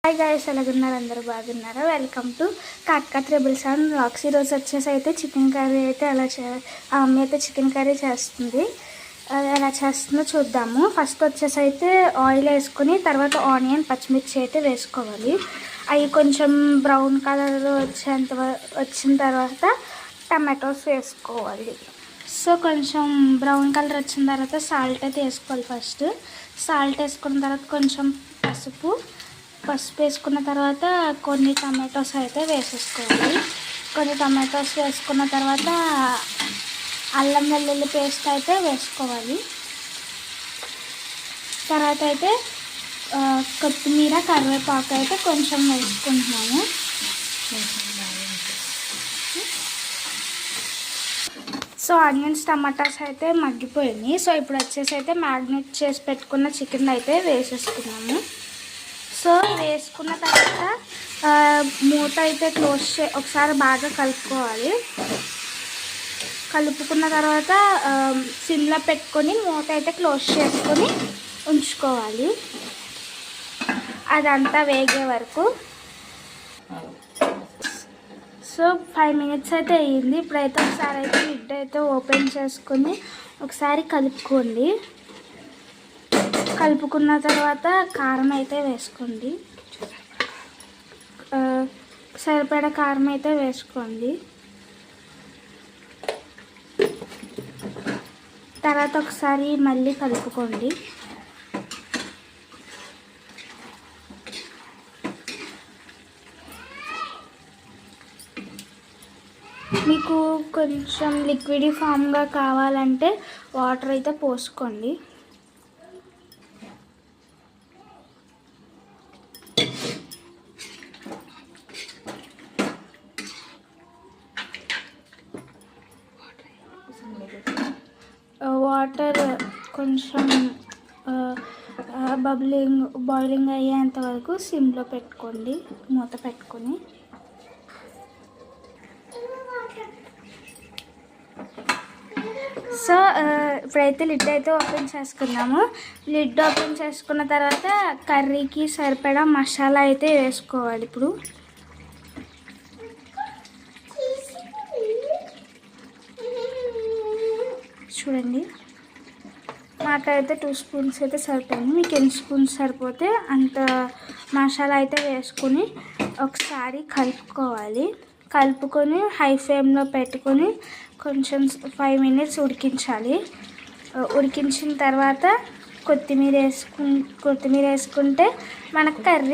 Hi guys, ఎలాగున్నారు? అందరూ బాగున్నారా? వెల్కమ్ టు కాట్కా ట్రిబుల్స్ అండ్ వ్లాగ్స్. ఈరోజు వచ్చేసి అయితే చికెన్ కర్రీ అయితే ఆ అమ్మ అయితే చికెన్ కర్రీ చేస్తుంది. అది ఎలా చేస్తుందో చూద్దాము. ఫస్ట్ వచ్చేసి అయితే ఆయిల్ వేసుకొని తర్వాత ఆనియన్ పచ్చిమిర్చి అయితే వేసుకోవాలి. అవి కొంచెం బ్రౌన్ కలర్ వచ్చిన తర్వాత టమాటోస్ వేసుకోవాలి. సో కొంచెం బ్రౌన్ కలర్ వచ్చిన తర్వాత సాల్ట్ అయితే వేసుకోవాలి. ఫస్ట్ సాల్ట్ వేసుకున్న తర్వాత కొంచెం పసుపు వేసుకున్న తర్వాత కొన్ని టమాటోస్ అయితే వేసేసుకోవాలి. కొన్ని టమాటోస్ వేసుకున్న తర్వాత అల్లం వెల్లుల్లి పేస్ట్ అయితే వేసుకోవాలి. తర్వాత అయితే కొత్తిమీర కరివేపాకు అయితే కొంచెం వేసుకుంటున్నాము. సో ఆనియన్స్ టమాటాస్ అయితే మగ్గిపోయినాయి. సో ఇప్పుడు వచ్చేసి అయితే మ్యారినేట్ చేసి పెట్టుకున్న చికెన్ అయితే వేసేసుకున్నాము. సో వేసుకున్న తర్వాత మూత అయితే ఒకసారి బాగా కలుపుకోవాలి. కలుపుకున్న తర్వాత సిమ్లో పెట్టుకొని మూత అయితే క్లోజ్ చేసుకొని ఉంచుకోవాలి అదంతా వేగే వరకు. సో 5 minutes అయితే అయ్యింది. ఇప్పుడైతే ఒకసారి అయితే లిడ్ అయితే ఓపెన్ చేసుకొని ఒకసారి కలుపుకోండి. కలుపుకున్న తర్వాత కారం అయితే వేసుకోండి. సరిపడా కారం అయితే వేసుకోండి. తర్వాత ఒకసారి మళ్ళీ కలుపుకోండి. మీకు కొంచెం లిక్విడ్ ఫామ్గా కావాలంటే వాటర్ అయితే పోసుకోండి. వాటర్ కొంచెం బాయిలింగ్ అయ్యేంత వరకు సిమ్లో పెట్టుకోండి మూత పెట్టుకొని. సో ఇప్పుడైతే లిడ్ అయితే ఓపెన్ చేసుకున్నాము. లిడ్ ఓపెన్ చేసుకున్న తర్వాత కర్రీకి సరిపడా మసాలా అయితే వేసుకోవాలి. ఇప్పుడు చూడండి, మాకైతే 2 స్పూన్స్ అయితే సరిపోయింది. మీకు ఎన్ని స్పూన్స్ సరిపోతే అంత మసాలా అయితే వేసుకొని ఒకసారి కలుపుకోవాలి. కలుపుకొని హై ఫ్లేమ్లో పెట్టుకొని కొంచెం 5 minutes ఉడికించాలి. ఉడికించిన తర్వాత కొత్తిమీర వేసుకుంటే మనకు కర్రీ